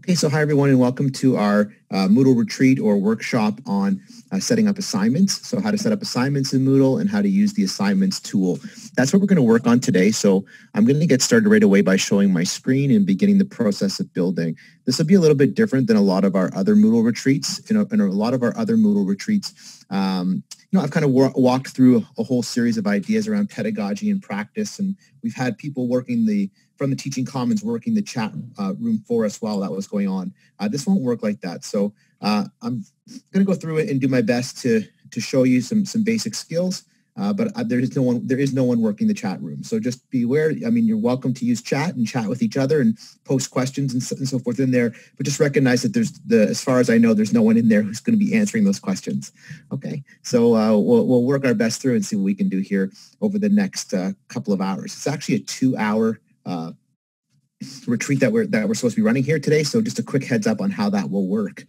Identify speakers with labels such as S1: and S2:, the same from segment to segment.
S1: Okay, so hi everyone and welcome to our Moodle retreat or workshop on setting up assignments. So how to set up assignments in Moodle and how to use the assignments tool. That's what we're going to work on today. So I'm going to get started right away by showing my screen and beginning the process of building. This will be a little bit different than a lot of our other Moodle retreats. In a lot of our other Moodle retreats, I've kind of walked through a whole series of ideas around pedagogy and practice, and we've had people working from the Teaching Commons working the chat room for us while that was going on. This won't work like that. So I'm going to go through it and do my best to show you some basic skills. But there is no one working the chat room. So just be aware. I mean, you're welcome to use chat and chat with each other and post questions and so forth in there. But just recognize that as far as I know, there's no one in there who's going to be answering those questions. Okay. So we'll work our best through and see what we can do here over the next couple of hours. It's actually a 2-hour retreat that we're supposed to be running here today. So just a quick heads up on how that will work.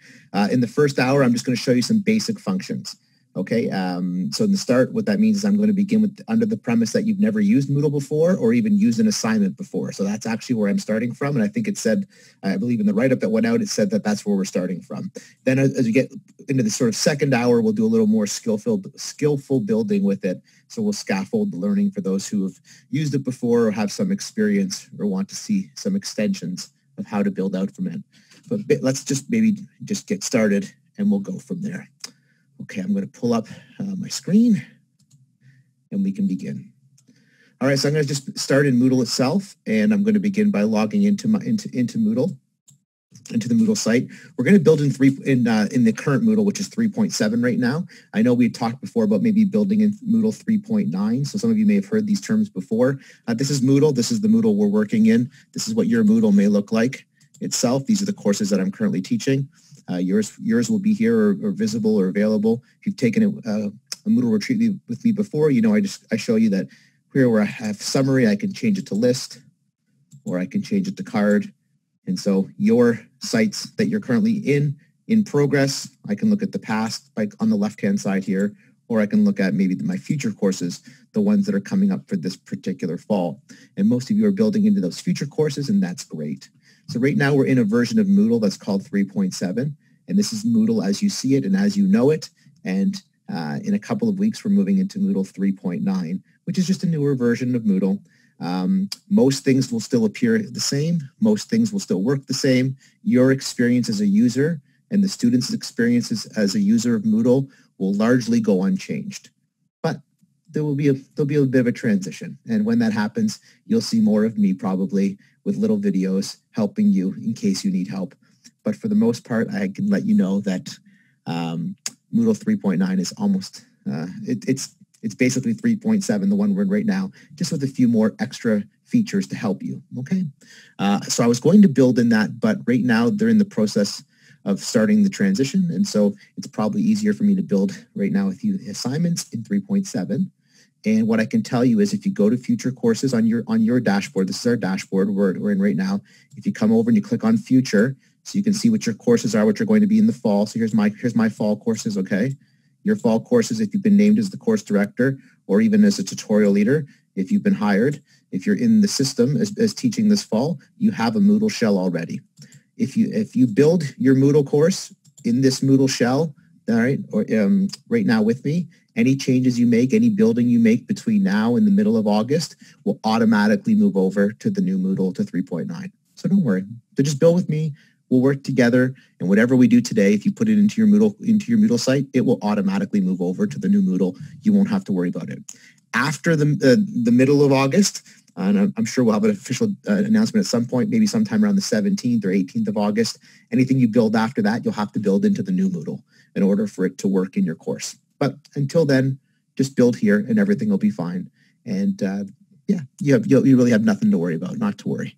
S1: In the first hour, I'm just going to show you some basic functions. Okay, so in the start, what that means is I'm going to begin under the premise that you've never used Moodle before or even used an assignment before. So that's actually where I'm starting from. And I think it said, I believe in the write-up that went out, it said that that's where we're starting from. Then as we get into the sort of second hour, we'll do a little more skillful building with it. So we'll scaffold the learning for those who have used it before or have some experience or want to see some extensions of how to build out from it. But let's just get started and we'll go from there. Okay, I'm going to pull up my screen and we can begin. All right, so I'm going to just start in Moodle itself, and I'm going to begin by logging into Moodle, into the Moodle site. We're going to build in the current Moodle, which is 3.7 right now. I know we had talked before about maybe building in Moodle 3.9, so some of you may have heard these terms before. This is Moodle. This is the Moodle we're working in. This is what your Moodle may look like itself. These are the courses that I'm currently teaching. Yours will be here or visible or available. If you've taken a Moodle retreat with me before, you know I show you that here where I have summary, I can change it to list or I can change it to card. And so your sites that you're currently in progress, I can look at the past on the left-hand side here, or I can look at maybe my future courses, the ones that are coming up for this particular fall. And most of you are building into those future courses, and that's great. So right now we're in a version of Moodle that's called 3.7, and this is Moodle as you see it and as you know it. And in a couple of weeks, we're moving into Moodle 3.9, which is just a newer version of Moodle. Most things will still appear the same. Most things will still work the same. Your experience as a user and the students' experiences as a user of Moodle will largely go unchanged. But there'll be a bit of a transition. And when that happens, you'll see more of me probably with little videos helping you in case you need help. But for the most part, I can let you know that Moodle 3.9 is almost, it's basically 3.7, the one we're in right now, just with a few more extra features to help you, okay? So I was going to build in that, but right now they're in the process of starting the transition. And so it's probably easier for me to build right now with you assignments in 3.7. And what I can tell you is if you go to future courses on your dashboard, this is our dashboard we're in right now. If you come over and you click on future, so you can see what your courses are, what you're going to be in the fall. So here's my fall courses, okay? Your fall courses, if you've been named as the course director or even as a tutorial leader, if you've been hired, if you're in the system as teaching this fall, you have a Moodle shell already. If you build your Moodle course in this Moodle shell, all right, or right now with me, any changes you make, any building you make between now and the middle of August will automatically move over to the new Moodle to 3.9. So don't worry. So just build with me. We'll work together, and whatever we do today, if you put it into your Moodle site, it will automatically move over to the new Moodle. You won't have to worry about it. After the middle of August, and I'm sure we'll have an official announcement at some point, maybe sometime around the 17th or 18th of August. Anything you build after that, you'll have to build into the new Moodle in order for it to work in your course. But until then, just build here and everything will be fine. And yeah, you really have nothing to worry about, not to worry.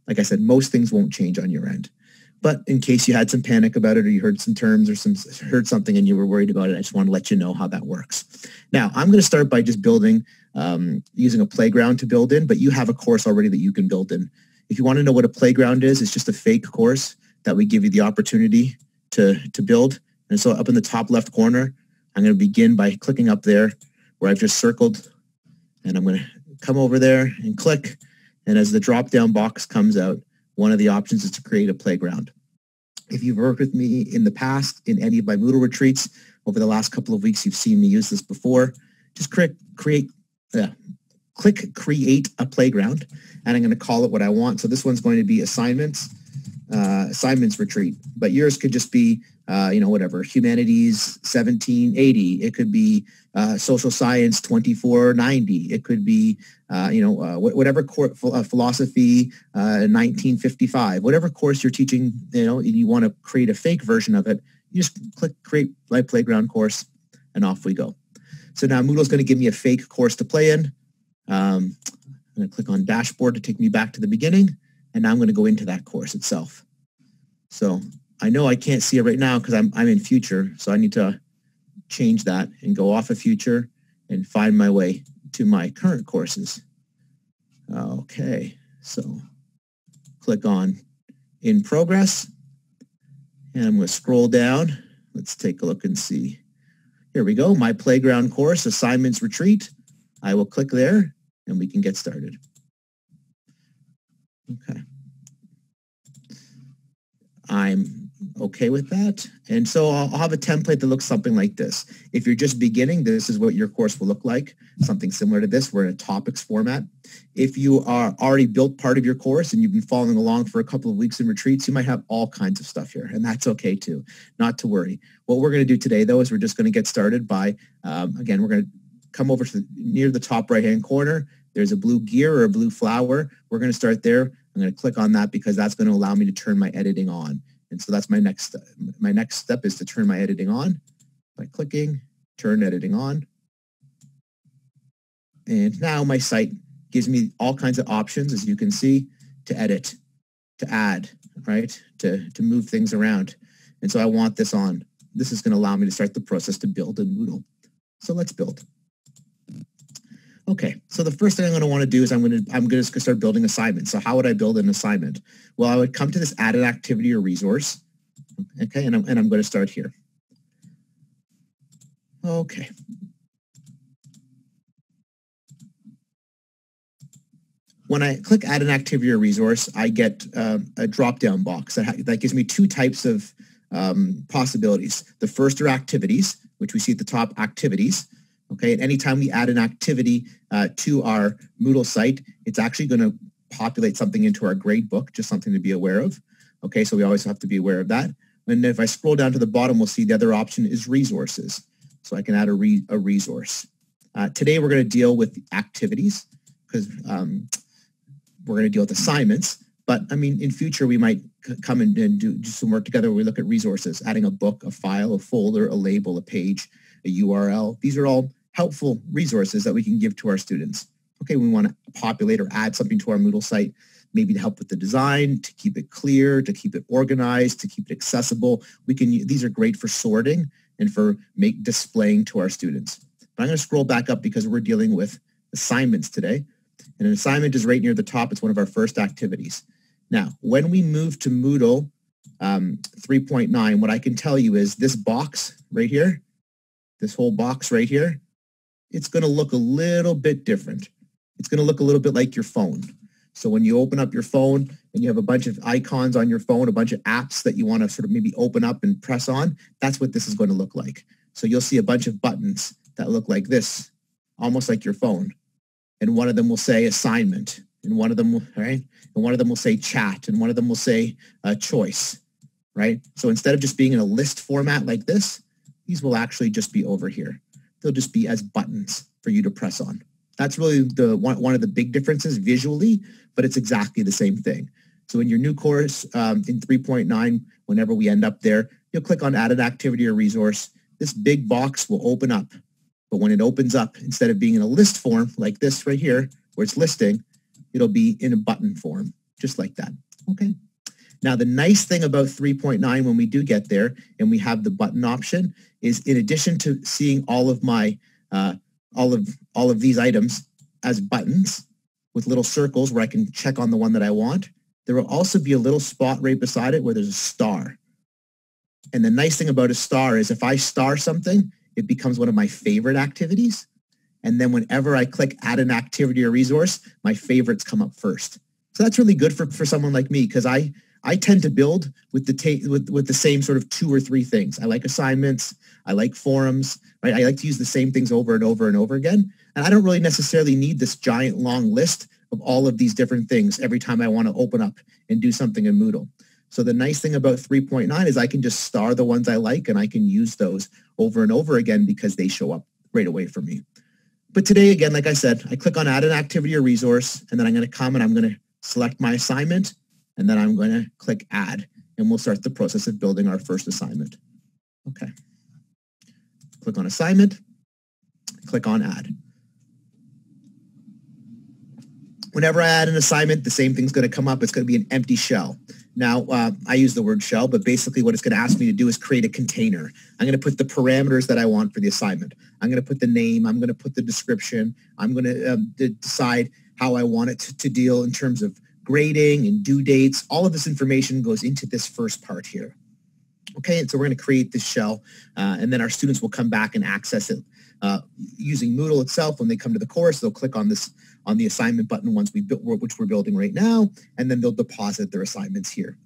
S1: Like I said, most things won't change on your end. But in case you had some panic about it or you heard some terms or heard something and you were worried about it, I just want to let you know how that works. Now, I'm going to start by just building, using a playground to build in, but you have a course already that you can build in. If you want to know what a playground is, it's just a fake course that we give you the opportunity to build. And so up in the top left corner, I'm going to begin by clicking up there where I've just circled, and I'm going to come over there and click. And as the drop-down box comes out, one of the options is to create a playground. If you've worked with me in the past in any of my Moodle retreats over the last couple of weeks, you've seen me use this before. Just click create a playground, and I'm going to call it what I want. So this one's going to be assignments retreat, but yours could just be whatever, humanities 1780. It could be social science 2490. It could be whatever philosophy 1955. Whatever course you're teaching, you want to create a fake version of it. You just click create my playground course, and off we go. So now Moodle's going to give me a fake course to play in. I'm going to click on dashboard to take me back to the beginning, and now I'm going to go into that course itself. So I know I can't see it right now because I'm in future, so I need to change that and go off of future and find my way to my current courses. Okay, so click on in progress, and I'm going to scroll down. Let's take a look and see. Here we go, my playground course, assignments retreat. I will click there, and we can get started. Okay. I'm okay with that. And so I'll have a template that looks something like this. If you're just beginning, this is what your course will look like. Something similar to this. We're in a topics format. If you are already built part of your course and you've been following along for a couple of weeks in retreats, you might have all kinds of stuff here, and that's okay too. Not to worry. What we're going to do today, though, is we're just going to get started by, again, we're going to come over to near the top right-hand corner. There's a blue gear or a blue flower. We're going to start there. I'm going to click on that because that's going to allow me to turn my editing on. And so that's my next step. My next step is to turn my editing on by clicking, turn editing on. And now my site gives me all kinds of options, as you can see, to edit, to add, right, to move things around. And so I want this on. This is going to allow me to start the process to build in Moodle. So let's build. Okay, so the first thing I'm going to want to do is I'm going to start building assignments. So how would I build an assignment? Well, I would come to this added activity or resource. Okay, and I'm going to start here. Okay. When I click add an activity or resource, I get a drop-down box that gives me two types of possibilities. The first are activities, which we see at the top, activities. Okay, and anytime we add an activity to our Moodle site, it's actually going to populate something into our grade book, just something to be aware of. Okay, so we always have to be aware of that. And if I scroll down to the bottom, we'll see the other option is resources. So I can add a resource. Today, we're going to deal with activities because we're going to deal with assignments. But I mean, in future, we might come and do some work together where we look at resources, adding a book, a file, a folder, a label, a page, a URL. These are all helpful resources that we can give to our students. Okay, we want to populate or add something to our Moodle site, maybe to help with the design, to keep it clear, to keep it organized, to keep it accessible. These are great for sorting and for displaying to our students. But I'm going to scroll back up because we're dealing with assignments today. And an assignment is right near the top. It's one of our first activities. Now, when we move to Moodle 3.9, what I can tell you is this box right here, this whole box right here, it's going to look a little bit different. It's going to look a little bit like your phone. So when you open up your phone and you have a bunch of icons on your phone, a bunch of apps that you want to sort of maybe open up and press on, that's what this is going to look like. So you'll see a bunch of buttons that look like this, almost like your phone. And one of them will say assignment, and one of them will, right? And one of them will say chat, and one of them will say choice, right? So instead of just being in a list format like this, these will actually just be over here. They'll just be as buttons for you to press on. That's really one of the big differences visually, but it's exactly the same thing. So in your new course in 3.9, whenever we end up there, you'll click on add an activity or resource. This big box will open up. But when it opens up, instead of being in a list form like this right here, where it's listing, it'll be in a button form, just like that. Okay. Now, the nice thing about 3.9 when we do get there and we have the button option is in addition to seeing all of my all of these items as buttons with little circles where I can check on the one that I want, there will also be a little spot right beside it where there's a star. And the nice thing about a star is if I star something, it becomes one of my favorite activities. And then whenever I click add an activity or resource, my favorites come up first. So that's really good for someone like me, because I tend to build with the same sort of 2 or 3 things. I like assignments. I like forums, right? I like to use the same things over and over and over again. And I don't really necessarily need this giant long list of all of these different things every time I want to open up and do something in Moodle. So the nice thing about 3.9 is I can just star the ones I like, and I can use those over and over again because they show up right away for me. But today, again, like I said, I click on add an activity or resource, and then I'm going to come and I'm going to select my assignment, and then I'm going to click add, and we'll start the process of building our first assignment. Okay. Click on assignment, click on add. Whenever I add an assignment, the same thing's going to come up. It's going to be an empty shell. Now, I use the word shell, but basically what it's going to ask me to do is create a container. I'm going to put the parameters that I want for the assignment. I'm going to put the name. I'm going to put the description. I'm going to decide how I want it to deal in terms of grading and due dates. All of this information goes into this first part here. Okay, and so we're going to create this shell, and then our students will come back and access it using Moodle itself. When they come to the course, they'll click on the assignment button once which we're building right now, and then they'll deposit their assignments here,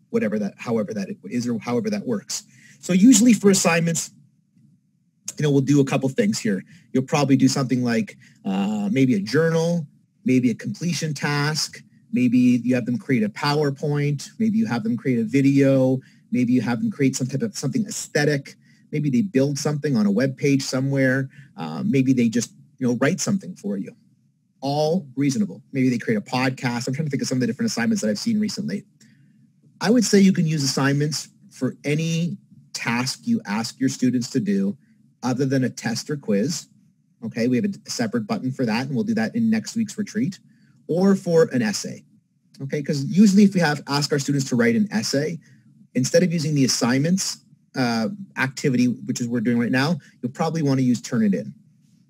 S1: however that is or however that works. So usually for assignments, we'll do a couple things here. You'll probably do something like maybe a journal, maybe a completion task, maybe you have them create a PowerPoint, maybe you have them create a video, maybe you have them create some type of something aesthetic, maybe they build something on a web page somewhere, maybe they just write something for you. All reasonable. Maybe they create a podcast. I'm trying to think of some of the different assignments that I've seen recently. I would say you can use assignments for any task you ask your students to do other than a test or quiz. Okay, we have a separate button for that, and we'll do that in next week's retreat, or for an essay. Okay, because usually if we ask our students to write an essay, instead of using the assignments activity, which is what we're doing right now, you'll probably want to use Turnitin.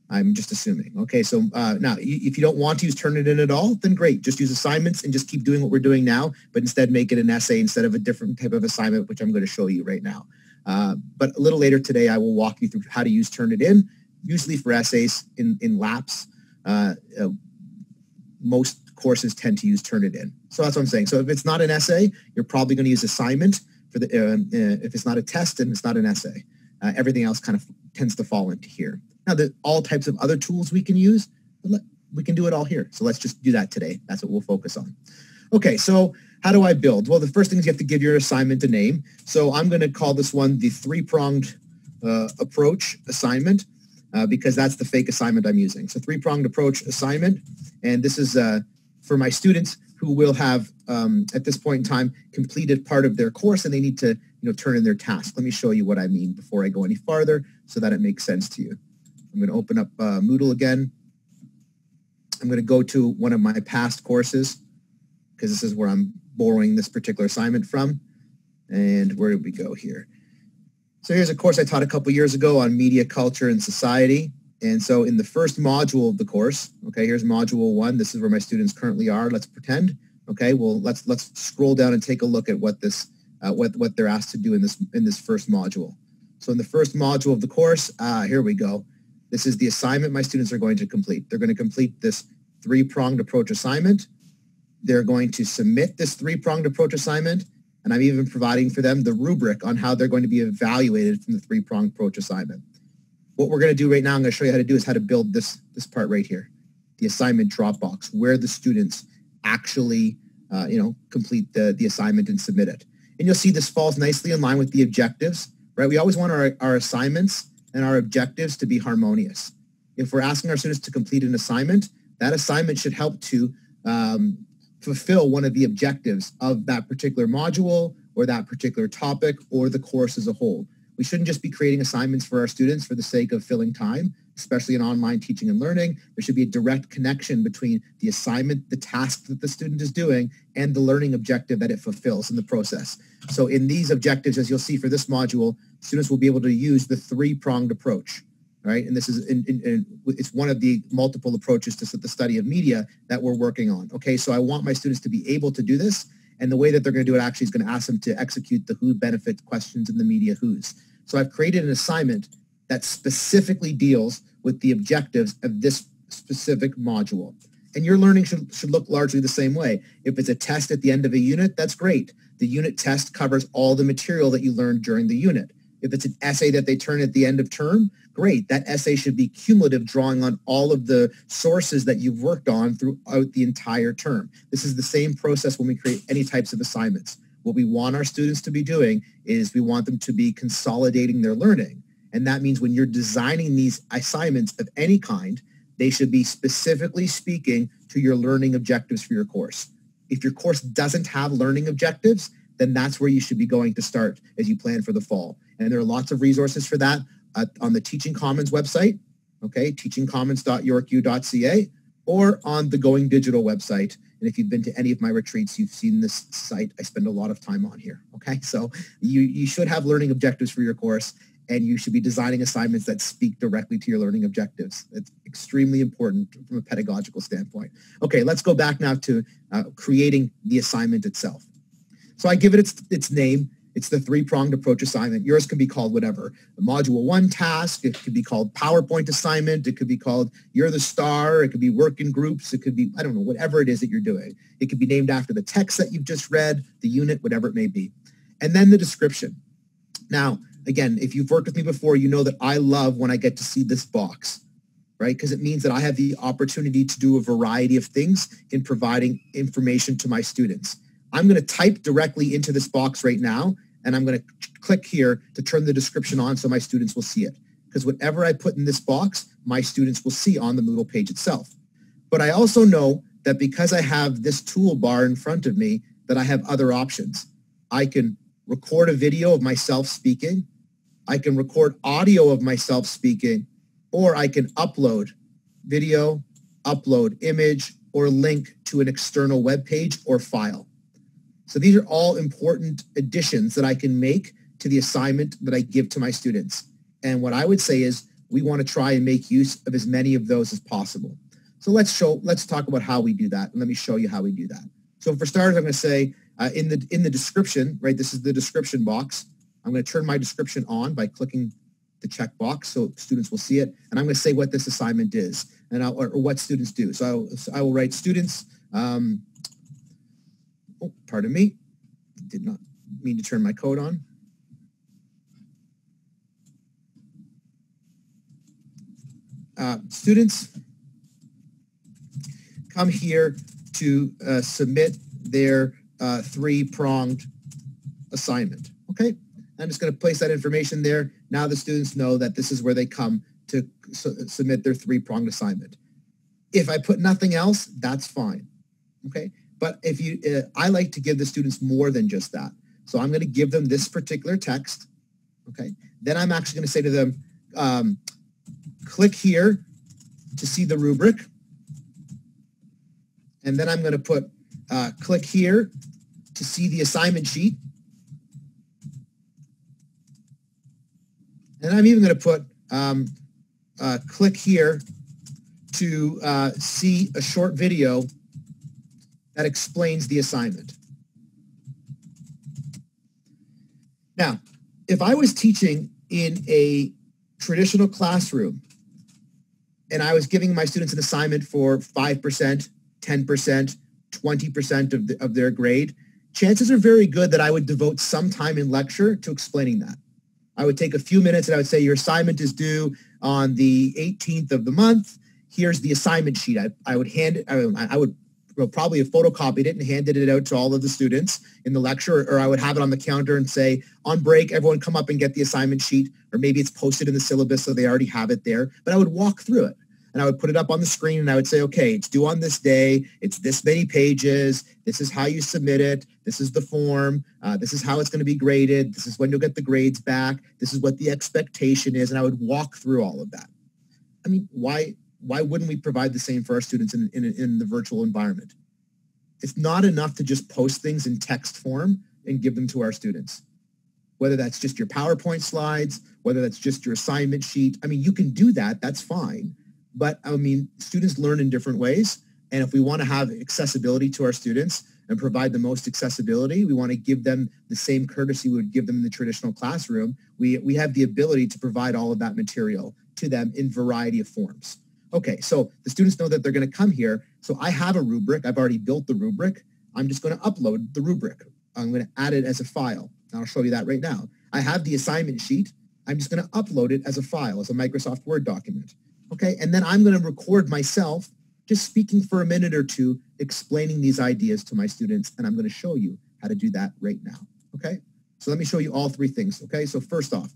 S1: I'm just assuming. Okay, so now if you don't want to use Turnitin at all, then great. Just use assignments and just keep doing what we're doing now, but instead make it an essay instead of a different type of assignment, which I'm going to show you right now. But a little later today, I will walk you through how to use Turnitin, usually for essays in laps. Most courses tend to use Turnitin. So that's what I'm saying. So if it's not an essay, you're probably going to use assignment. If it's not a test, then it's not an essay. Everything else kind of tends to fall into here. Now, all types of other tools we can use, we can do it all here. So let's just do that today. That's what we'll focus on. Okay, so how do I build? Well, the first thing is you have to give your assignment a name. So I'm going to call this one the 3-pronged approach assignment because that's the fake assignment I'm using. So 3-pronged approach assignment. And this is for my students who will have, at this point in time, completed part of their course and they need to turn in their task. Let me show you what I mean before I go any farther so that it makes sense to you. I'm going to open up Moodle again. I'm going to go to one of my past courses because this is where I'm borrowing this particular assignment from. And where did we go here? So here's a course I taught a couple years ago on media, culture, and society. And so in the first module of the course, okay, here's module 1. This is where my students currently are. Let's pretend. Okay, well, let's scroll down and take a look at what this what they're asked to do in this first module. So in the first module of the course, here we go. This is the assignment my students are going to complete. They're going to complete this 3-pronged approach assignment. They're going to submit this 3-pronged approach assignment, and I'm even providing for them the rubric on how they're going to be evaluated from the 3-pronged approach assignment. What we're going to do right now, I'm going to show you how to do is how to build this part right here, the assignment Dropbox, where the students actually complete the assignment and submit it. And you'll see this falls nicely in line with the objectives, right? We always want our assignments and our objectives to be harmonious. If we're asking our students to complete an assignment, that assignment should help to fulfill one of the objectives of that particular module or that particular topic or the course as a whole. We shouldn't just be creating assignments for our students for the sake of filling time, especially in online teaching and learning. There should be a direct connection between the assignment, the task that the student is doing, and the learning objective that it fulfills in the process. So in these objectives, as you'll see for this module, students will be able to use the 3-pronged approach, right? And this is it's one of the multiple approaches to the study of media that we're working on. Okay, so I want my students to be able to do this, and the way that they're going to do it actually is going to ask them to execute the who benefit questions in the media who's. So I've created an assignment that specifically deals with the objectives of this specific module. And your learning should look largely the same way. If it's a test at the end of a unit, that's great. The unit test covers all the material that you learned during the unit. If it's an essay that they turn at the end of term, great. That essay should be cumulative, drawing on all of the sources that you've worked on throughout the entire term. This is the same process when we create any types of assignments. What we want our students to be doing is we want them to be consolidating their learning. And that means when you're designing these assignments of any kind, they should be specifically speaking to your learning objectives for your course. If your course doesn't have learning objectives, then that's where you should be going to start as you plan for the fall. And there are lots of resources for that on the Teaching Commons website, okay, teachingcommons.yorku.ca, or on the Going Digital website. And if you've been to any of my retreats, you've seen this site. I spend a lot of time on here, okay? So you should have learning objectives for your course, and you should be designing assignments that speak directly to your learning objectives. It's extremely important from a pedagogical standpoint. Okay, let's go back now to creating the assignment itself. So I give it its name. It's the three-pronged approach assignment. Yours can be called whatever. A Module 1 task. It could be called PowerPoint assignment. It could be called You're the Star. It could be work in groups. It could be, I don't know, whatever it is that you're doing. It could be named after the text that you've just read, the unit, whatever it may be. And then the description. Now, again, if you've worked with me before, you know that I love when I get to see this box, right? Because it means that I have the opportunity to do a variety of things in providing information to my students. I'm going to type directly into this box right now, and I'm going to click here to turn the description on so my students will see it. Because whatever I put in this box, my students will see on the Moodle page itself. But I also know that because I have this toolbar in front of me, that I have other options. I can record a video of myself speaking. I can record audio of myself speaking, or I can upload video, upload image, or link to an external web page or file. So these are all important additions that I can make to the assignment that I give to my students. And what I would say is we want to try and make use of as many of those as possible. So let's talk about how we do that. And let me show you how we do that. So for starters, I'm going to say in the description, right, this is the description box. I'm going to turn my description on by clicking the checkbox so students will see it. And I'm going to say what this assignment is and or what students do. So I will write students, pardon me, did not mean to turn my code on. Students come here to submit their three-pronged assignment, okay? I'm just going to place that information there. Now the students know that this is where they come to submit their three-pronged assignment. If I put nothing else, that's fine, okay? But if I like to give the students more than just that. So I'm going to give them this particular text, okay? Then I'm actually going to say to them, click here to see the rubric. And then I'm going to put, click here to see the assignment sheet. And I'm even going to put, click here to see a short video that explains the assignment. Now, if I was teaching in a traditional classroom and I was giving my students an assignment for 5%, 10%, 20% of their grade, chances are very good that I would devote some time in lecture to explaining that. I would take a few minutes and I would say, your assignment is due on the 18th of the month. Here's the assignment sheet. I would hand it, I would probably have photocopied it and handed it out to all of the students in the lecture, or I would have it on the counter and say, on break, everyone come up and get the assignment sheet, or maybe it's posted in the syllabus so they already have it there. But I would walk through it and I would put it up on the screen and I would say, okay, it's due on this day. It's this many pages. This is how you submit it. This is the form. This is how it's going to be graded. This is when you'll get the grades back. This is what the expectation is. And I would walk through all of that. I mean, why wouldn't we provide the same for our students in the virtual environment? It's not enough to just post things in text form and give them to our students. Whether that's just your PowerPoint slides, whether that's just your assignment sheet. I mean, you can do that. That's fine. But I mean, students learn in different ways. And if we want to have accessibility to our students and provide the most accessibility, we want to give them the same courtesy we would give them in the traditional classroom. We have the ability to provide all of that material to them in a variety of forms. Okay, so the students know that they're going to come here. So I have a rubric. I've already built the rubric. I'm just going to upload the rubric. I'm going to add it as a file. I'll show you that right now. I have the assignment sheet. I'm just going to upload it as a file, as a Microsoft Word document. Okay, and then I'm going to record myself just speaking for a minute or two, explaining these ideas to my students, and I'm going to show you how to do that right now. Okay, so let me show you all three things. Okay, so first off,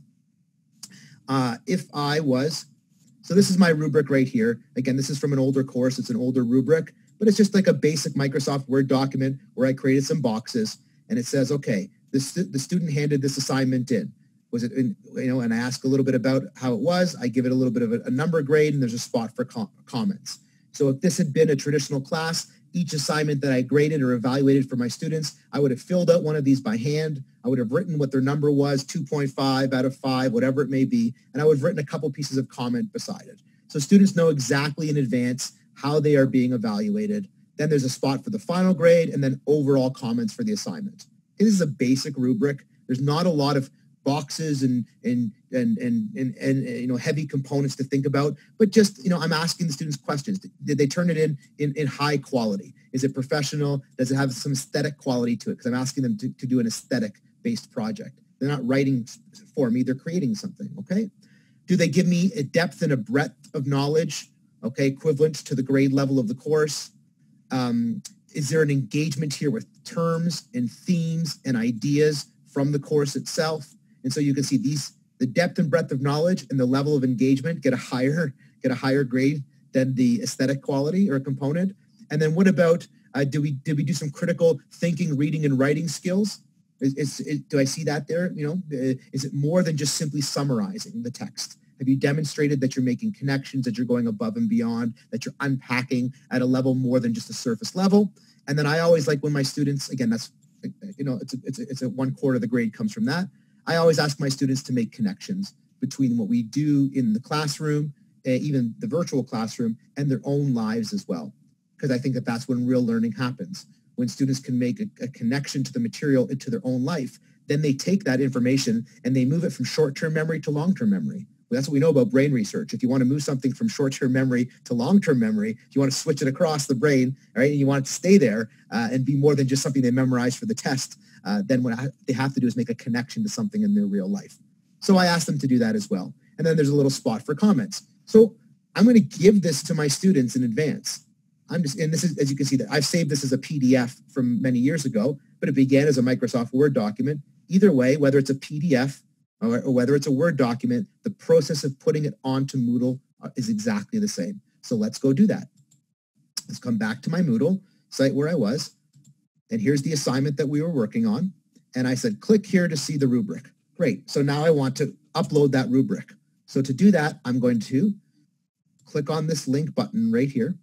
S1: so this is my rubric right here. Again, this is from an older course. It's an older rubric, but it's just like a basic Microsoft Word document where I created some boxes, and it says, okay, the student handed this assignment in. Was it, and I ask a little bit about how it was. I give it a little bit of a number grade, and there's a spot for comments. So if this had been a traditional class, each assignment that I graded or evaluated for my students, I would have filled out one of these by hand. I would have written what their number was, 2.5 out of 5, whatever it may be, and I would have written a couple pieces of comment beside it. So students know exactly in advance how they are being evaluated. Then there's a spot for the final grade, and then overall comments for the assignment. This is a basic rubric. There's not a lot of boxes and heavy components to think about, but just, I'm asking the students questions. Did they turn it in high quality? Is it professional? Does it have some aesthetic quality to it? Because I'm asking them to do an aesthetic-based project. They're not writing for me, they're creating something, okay? Do they give me a depth and a breadth of knowledge, okay, equivalent to the grade level of the course? Is there an engagement here with terms and themes and ideas from the course itself? And so you can see the depth and breadth of knowledge and the level of engagement get a higher grade than the aesthetic quality or component. And then what about, did we do some critical thinking, reading, and writing skills? Do I see that there? Is it more than just simply summarizing the text? Have you demonstrated that you're making connections, that you're going above and beyond, that you're unpacking at a level more than just a surface level? And then I always like when my students, again, that's, it's a 1/4 of the grade comes from that. I always ask my students to make connections between what we do in the classroom, even the virtual classroom, and their own lives as well. Because I think that that's when real learning happens. When students can make a connection to the material into their own life, then they take that information and they move it from short-term memory to long-term memory. Well, that's what we know about brain research. If you want to move something from short-term memory to long-term memory, if you want to switch it across the brain, right, and you want it to stay there and be more than just something they memorize for the test, then what they have to do is make a connection to something in their real life. So I ask them to do that as well. And then there's a little spot for comments. So I'm going to give this to my students in advance. And this is, as you can see, that I've saved this as a PDF from many years ago, but it began as a Microsoft Word document. Either way, whether it's a PDF or whether it's a Word document, the process of putting it onto Moodle is exactly the same. So let's go do that. Let's come back to my Moodle site where I was. And here's the assignment that we were working on. And I said, click here to see the rubric. Great. So now I want to upload that rubric. So to do that, I'm going to click on this link button right here.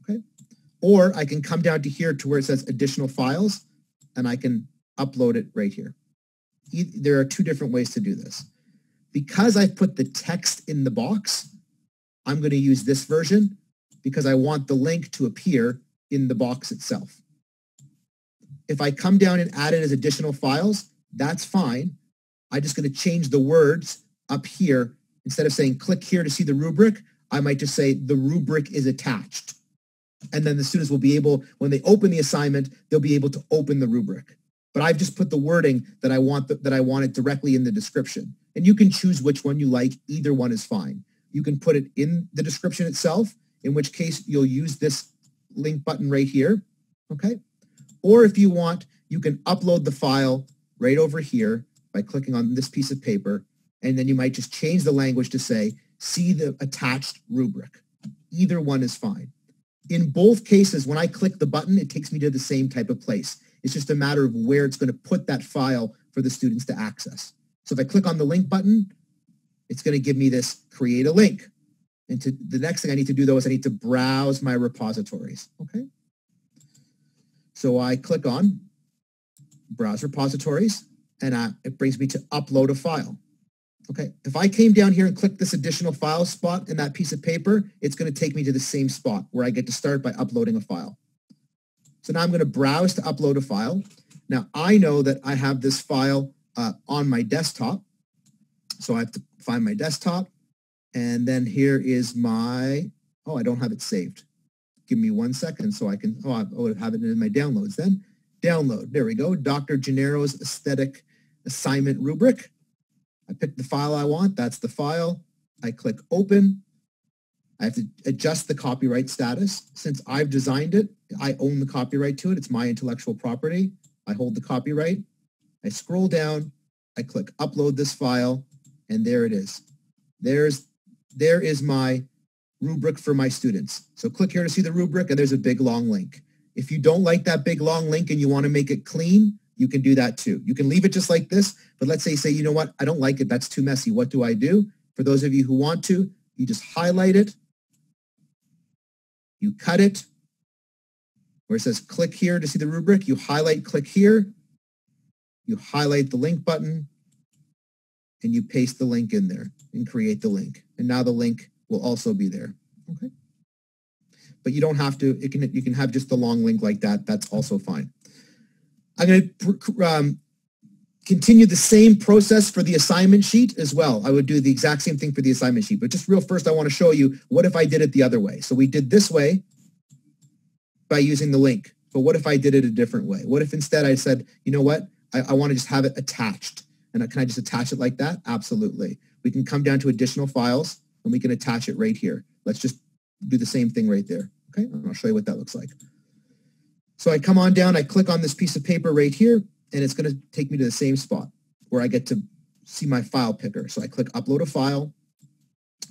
S1: Okay. Or I can come down to here to where it says additional files, and I can upload it right here. There are two different ways to do this. Because I've put the text in the box, I'm going to use this version because I want the link to appear in the box itself. If I come down and add it as additional files, that's fine. I'm just going to change the words up here. Instead of saying click here to see the rubric, I might just say the rubric is attached. And then the students will be able, when they open the assignment, they'll be able to open the rubric. But I've just put the wording that I want it directly in the description. And you can choose which one you like. Either one is fine. You can put it in the description itself, in which case you'll use this link button right here. Okay. Or if you want, you can upload the file right over here by clicking on this piece of paper. And then you might just change the language to say, see the attached rubric. Either one is fine. In both cases, when I click the button, it takes me to the same type of place. It's just a matter of where it's going to put that file for the students to access. So if I click on the link button, it's going to give me this create a link. And the next thing I need to do, though, is I need to browse my repositories. Okay. So I click on browse repositories, and it brings me to upload a file. Okay. If I came down here and clicked this additional file spot in that piece of paper, it's going to take me to the same spot where I get to start by uploading a file. So now I'm going to browse to upload a file. Now I know that I have this file on my desktop. So I have to find my desktop. And then here is my, oh, I don't have it saved. give me 1 second so I can, I would have it in my downloads then. Download, there we go, Dr. Gennaro's aesthetic assignment rubric. I pick the file I want, that's the file. I click open. I have to adjust the copyright status. Since I've designed it, I own the copyright to it. It's my intellectual property. I hold the copyright. I scroll down. I click upload this file, and there it is. There is my rubric for my students. So click here to see the rubric, and there's a big long link. If you don't like that big long link and you want to make it clean, you can do that too. You can leave it just like this, but let's say, you know what, I don't like it. That's too messy. What do I do? For those of you who want to, you just highlight it. You cut it. Where it says click here to see the rubric, you highlight click here. You highlight the link button and you paste the link in there and create the link. And now the link will also be there. Okay. But you don't have to, you can have just the long link like that. That's also fine. I'm going to continue the same process for the assignment sheet as well. I would do the exact same thing for the assignment sheet, but just real first, I want to show you what if I did it the other way. So we did this way by using the link, but what if I did it a different way? What if instead I said, you know what, I want to just have it attached. And can I just attach it like that? Absolutely. We can come down to additional files and we can attach it right here. Let's just do the same thing right there. Okay, and I'll show you what that looks like. So I come on down, I click on this piece of paper right here, and it's going to take me to the same spot where I get to see my file picker. So I click upload a file.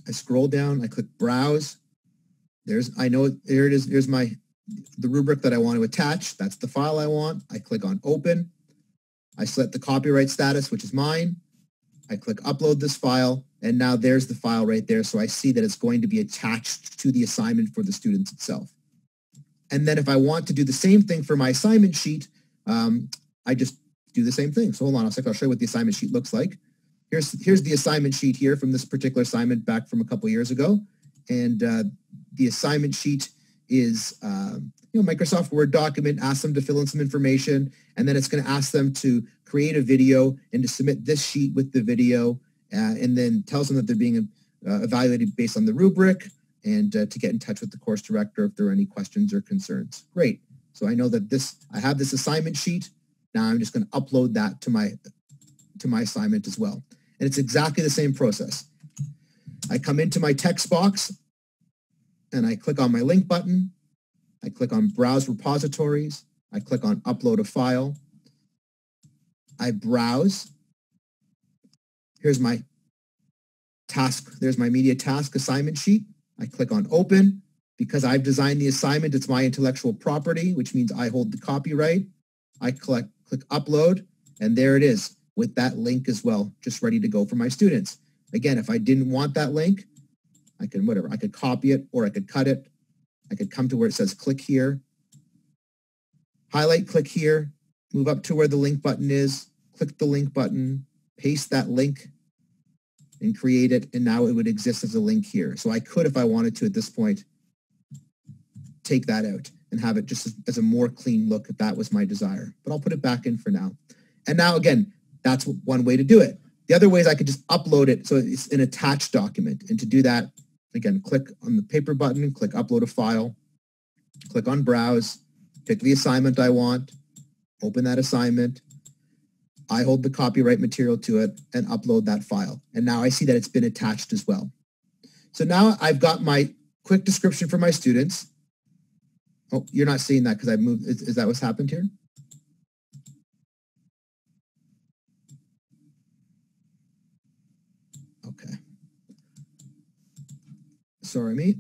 S1: I scroll down, I click browse. There it is. There's the rubric that I want to attach. That's the file I want. I click on open. I select the copyright status, which is mine. I click upload this file, and now there's the file right there. So I see that it's going to be attached to the assignment for the students itself. And then if I want to do the same thing for my assignment sheet, I just do the same thing. So hold on a second, I'll show you what the assignment sheet looks like. Here's the assignment sheet here from this particular assignment back from a couple years ago. And the assignment sheet is Microsoft Word document, ask them to fill in some information, and then it's going to ask them to create a video and to submit this sheet with the video, and then tells them that they're being evaluated based on the rubric, and to get in touch with the course director if there are any questions or concerns. Great. So I know that I have this assignment sheet. Now I'm just going to upload that to my assignment as well. And it's exactly the same process. I come into my text box and I click on my link button. I click on browse repositories. I click on upload a file. I browse. Here's my task. There's my media task assignment sheet. I click on open. Because I've designed the assignment, it's my intellectual property, which means I hold the copyright. I click upload, and there it is with that link as well, just ready to go for my students. Again, if I didn't want that link, I could copy it or I could cut it. I could come to where it says click here, highlight click here, move up to where the link button is, click the link button, paste that link, and create it, and now it would exist as a link here. So I could, if I wanted to at this point, take that out and have it just as a more clean look if that was my desire. But I'll put it back in for now. And now, again, that's one way to do it. The other way is I could just upload it so it's an attached document. And to do that, again, click on the paper button, click upload a file, click on browse, pick the assignment I want, open that assignment. I hold the copyright material to it and upload that file. And now I see that it's been attached as well. So now I've got my quick description for my students. Oh, you're not seeing that because I've moved. Is that what's happened here? Okay.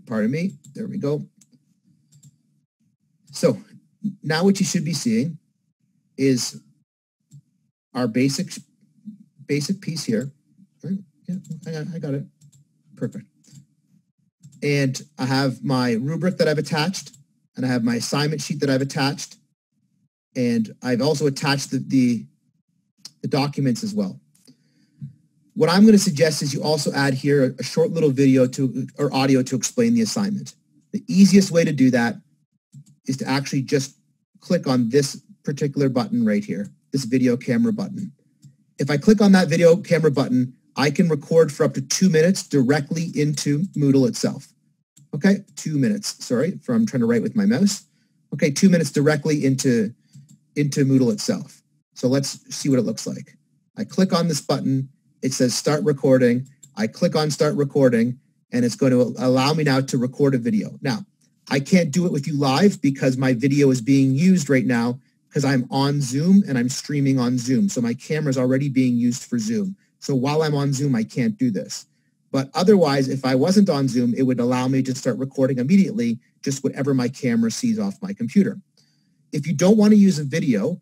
S1: Pardon me. There we go. So now what you should be seeing is our basic piece here. Right? Yeah, I got it. Perfect. And I have my rubric that I've attached. And I have my assignment sheet that I've attached. And I've also attached the documents as well. What I'm going to suggest is you also add here a short little video or audio to explain the assignment. The easiest way to do that is to actually just click on this particular button right here, this video camera button. If I click on that video camera button, I can record for up to 2 minutes directly into Moodle itself. Okay, 2 minutes, sorry, from trying to write with my mouse. Okay, 2 minutes directly into Moodle itself. So let's see what it looks like. I click on this button, it says start recording. I click on start recording, and it's going to allow me now to record a video. Now, I can't do it with you live because my video is being used right now because I'm on Zoom and I'm streaming on Zoom. So my camera is already being used for Zoom. So while I'm on Zoom, I can't do this. But otherwise, if I wasn't on Zoom, it would allow me to start recording immediately, just whatever my camera sees off my computer. If you don't want to use a video,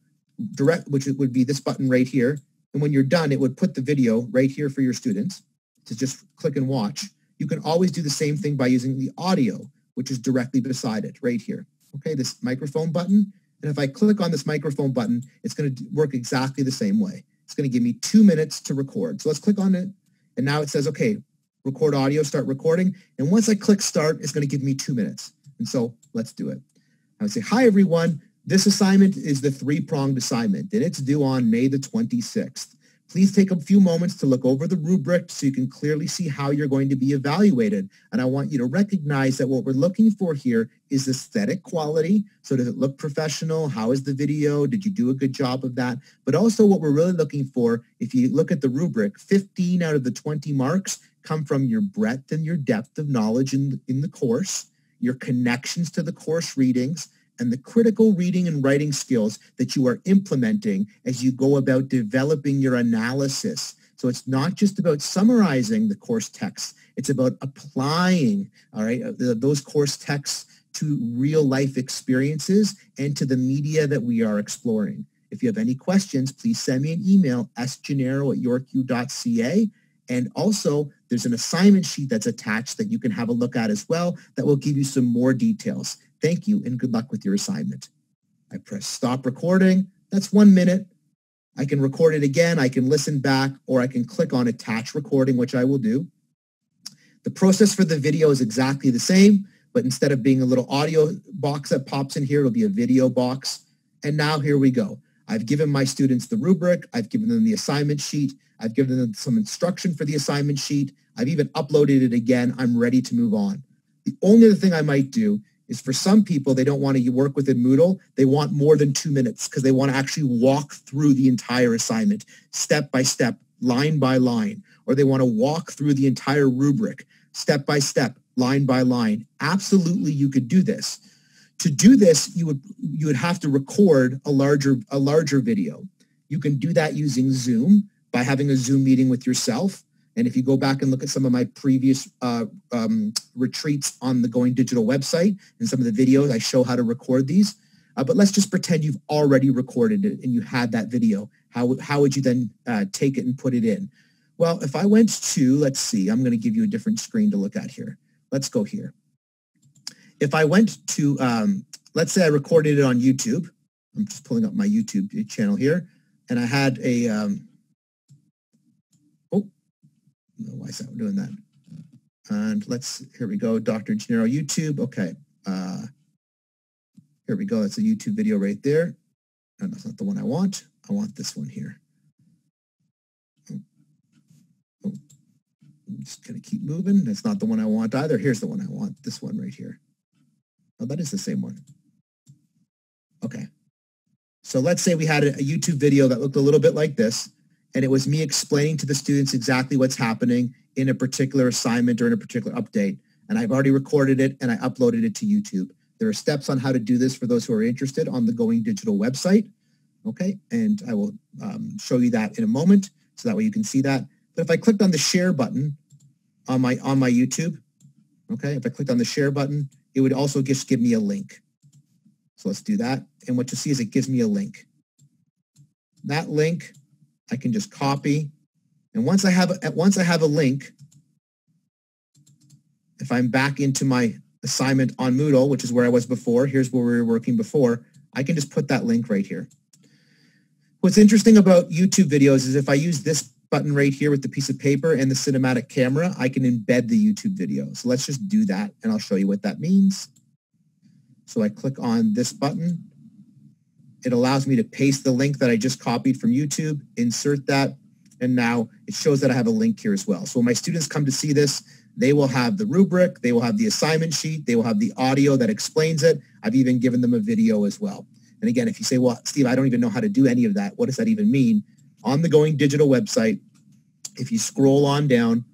S1: which would be this button right here, and when you're done, it would put the video right here for your students to just click and watch. You can always do the same thing by using the audio, which is directly beside it right here. Okay, this microphone button. And if I click on this microphone button, it's going to work exactly the same way. It's going to give me 2 minutes to record. So let's click on it. And now it says, okay, record audio, start recording. And once I click start, it's going to give me 2 minutes. And so let's do it. I would say, hi, everyone. This assignment is the 3-pronged assignment, and it's due on May the 26th. Please take a few moments to look over the rubric so you can clearly see how you're going to be evaluated. And I want you to recognize that what we're looking for here is aesthetic quality. So does it look professional? How is the video? Did you do a good job of that? But also what we're really looking for, if you look at the rubric, 15 out of the 20 marks come from your breadth and your depth of knowledge in the course, your connections to the course readings, and the critical reading and writing skills that you are implementing as you go about developing your analysis. So it's not just about summarizing the course text. It's about applying, all right, those course texts to real life experiences and to the media that we are exploring. If you have any questions, please send me an email, sgennaro@yorku.ca. And also, there's an assignment sheet that's attached that you can have a look at as well that will give you some more details. Thank you and good luck with your assignment. I press stop recording. That's 1 minute. I can record it again. I can listen back, or I can click on attach recording, which I will do. The process for the video is exactly the same, but instead of being a little audio box that pops in here, it'll be a video box. And now here we go. I've given my students the rubric. I've given them the assignment sheet. I've given them some instruction for the assignment sheet. I've even uploaded it again. I'm ready to move on. The only other thing I might do is for some people, they don't want to work within Moodle. They want more than 2 minutes because they want to actually walk through the entire assignment, step by step, line by line, or they want to walk through the entire rubric, step by step, line by line. Absolutely, you could do this. To do this, you would have to record a larger video. You can do that using Zoom by having a Zoom meeting with yourself. And if you go back and look at some of my previous retreats on the Going Digital website and some of the videos, I show how to record these. But let's just pretend you've already recorded it and you had that video. How would you then take it and put it in? Well, if I went to, let's see, I'm going to give you a different screen to look at here. Let's go here. If I went to, let's say I recorded it on YouTube. I'm just pulling up my YouTube channel here. And I had a, I don't know why is that doing that. And here we go, Dr. Gennaro YouTube. Okay. Here we go. That's a YouTube video right there. And that's not the one I want. I want this one here. I'm just going to keep moving. That's not the one I want either. Here's the one I want. This one right here. Oh, that is the same one. Okay. So let's say we had a YouTube video that looked a little bit like this. And it was me explaining to the students exactly what's happening in a particular assignment or in a particular update. And I've already recorded it and I uploaded it to YouTube. There are steps on how to do this for those who are interested on the Going Digital website. Okay, and I will show you that in a moment so that way you can see that. But if I clicked on the share button on my YouTube, okay, if I clicked on the share button, it would also just give me a link. So let's do that. And what you'll see is it gives me a link. That link I can just copy. And once I have a link, if I'm back into my assignment on Moodle, which is where I was before, here's where we were working before, I can just put that link right here. What's interesting about YouTube videos is if I use this button right here with the piece of paper and the cinematic camera, I can embed the YouTube video. So let's just do that and I'll show you what that means. So I click on this button. It allows me to paste the link that I just copied from YouTube, insert that, and now it shows that I have a link here as well. So when my students come to see this, They will have the rubric, they will have the assignment sheet, they will have the audio that explains it. I've even given them a video as well. And again, if you say, well, Steve, I don't even know how to do any of that, what does that even mean? On the Going Digital website, if you scroll on down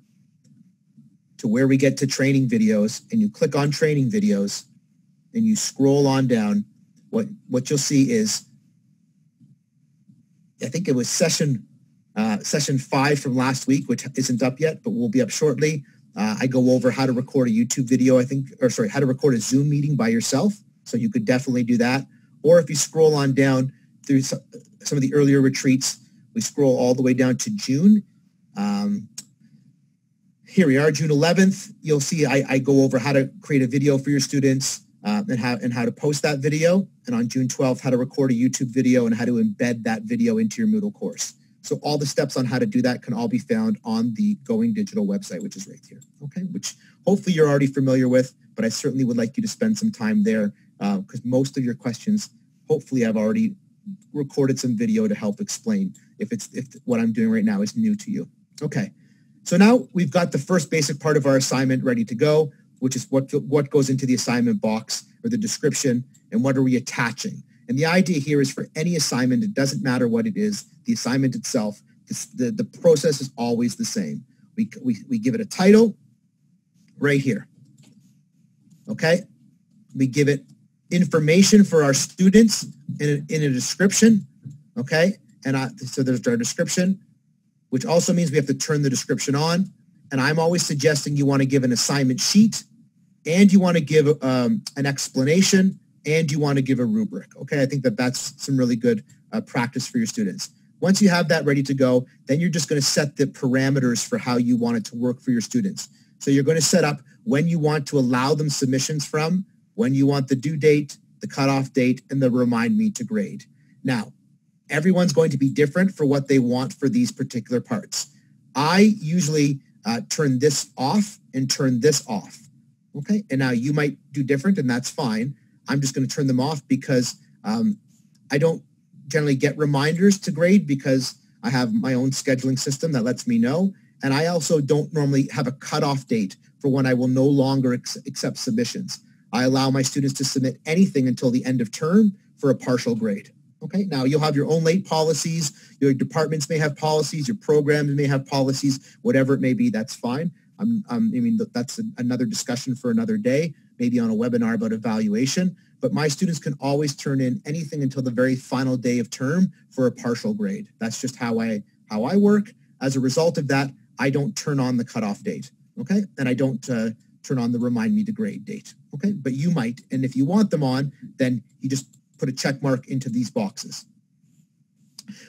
S1: to where we get to training videos and you click on training videos and you scroll on down, what you'll see is, I think it was session 5 from last week, which isn't up yet, but will be up shortly. I go over how to record a YouTube video, how to record a Zoom meeting by yourself. So you could definitely do that. Or if you scroll on down through some of the earlier retreats, we scroll all the way down to June. Here we are, June 11th. You'll see I go over how to create a video for your students and how to post that video. And on June 12th, how to record a YouTube video and how to embed that video into your Moodle course. So all the steps on how to do that can all be found on the Going Digital website, which is right here, okay? Which hopefully you're already familiar with, but I certainly would like you to spend some time there because most of your questions, hopefully I've already recorded some video to help explain if what I'm doing right now is new to you. Okay, so now we've got the first basic part of our assignment ready to go, which is what goes into the assignment box or the description and what are we attaching. And the idea here is for any assignment, it doesn't matter what it is, the assignment itself, the process is always the same. We give it a title right here, okay? We give it information for our students in a description, okay? And so there's our description, which also means we have to turn the description on. And I'm always suggesting you want to give an assignment sheet and you want to give an explanation and you want to give a rubric, okay? I think that's some really good practice for your students. Once you have that ready to go, then you're just going to set the parameters for how you want it to work for your students. So you're going to set up when you want to allow them submissions from, when you want the due date, the cutoff date, and the remind me to grade. Now, everyone's going to be different for what they want for these particular parts. I usually turn this off and turn this off, okay? And now you might do different, and that's fine. I'm just going to turn them off because I don't generally get reminders to grade because I have my own scheduling system that lets me know. And I also don't normally have a cutoff date for when I will no longer accept submissions. I allow my students to submit anything until the end of term for a partial grade. Okay, now you'll have your own late policies. Your departments may have policies. Your programs may have policies. Whatever it may be, that's fine. I mean, that's another discussion for another day, maybe on a webinar about evaluation. But my students can always turn in anything until the very final day of term for a partial grade. That's just how I work. As a result of that, I don't turn on the cutoff date, okay? And I don't turn on the remind me to grade date, okay? But you might, and if you want them on, then you just put a check mark into these boxes.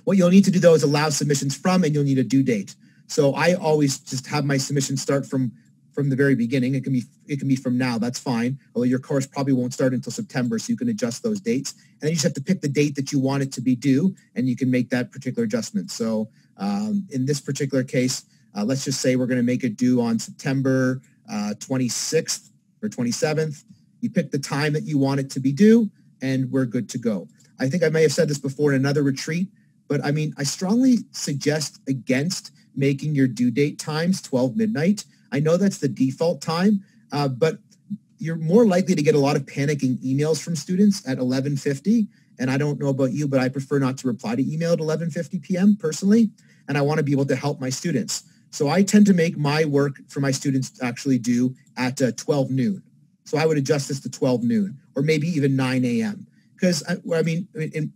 S1: What you'll need to do, though, is allow submissions from, and you'll need a due date. So I always just have my submission start from the very beginning. It can be from now, that's fine. Although your course probably won't start until September, so you can adjust those dates. And then you just have to pick the date that you want it to be due, and you can make that particular adjustment. So in this particular case, let's just say we're going to make it due on September 26th or 27th. You pick the time that you want it to be due, and we're good to go. I think I may have said this before in another retreat, but I mean, I strongly suggest against making your due date times 12 midnight. I know that's the default time, but you're more likely to get a lot of panicking emails from students at 11:50. And I don't know about you, but I prefer not to reply to email at 11:50 p.m. personally. And I want to be able to help my students. So I tend to make my work for my students actually due at 12 noon. So I would adjust this to 12 noon or maybe even 9 a.m. Because I mean,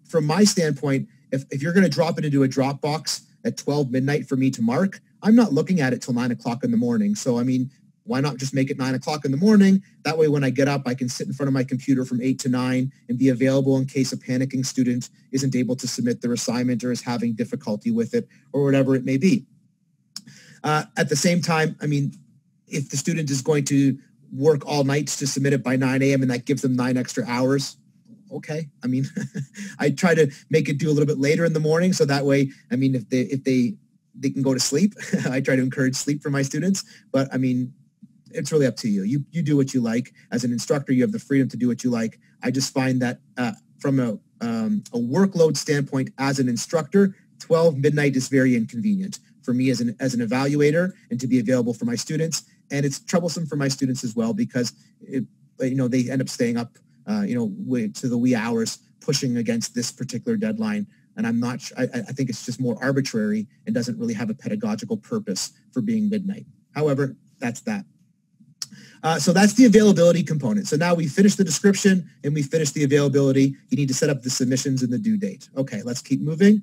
S1: from my standpoint, if you're going to drop it into a Dropbox at 12 midnight for me to mark, I'm not looking at it till 9 o'clock in the morning. So, I mean, why not just make it 9 o'clock in the morning? That way, when I get up, I can sit in front of my computer from 8 to 9 and be available in case a panicking student isn't able to submit their assignment or is having difficulty with it or whatever it may be. At the same time, I mean, if the student is going to work all night to submit it by 9 a.m. and that gives them 9 extra hours, okay. I mean, I try to make it do a little bit later in the morning. So that way, I mean, if they can go to sleep, I try to encourage sleep for my students. But I mean, it's really up to you. You do what you like. As an instructor, you have the freedom to do what you like. I just find that from a workload standpoint, as an instructor, 12 midnight is very inconvenient for me as an evaluator and to be available for my students. And it's troublesome for my students as well because they end up staying up way to the wee hours pushing against this particular deadline. And I think it's just more arbitrary and doesn't really have a pedagogical purpose for being midnight. However, that's that. So that's the availability component. So now we finished the description and we finished the availability. You need to set up the submissions and the due date. Okay, let's keep moving.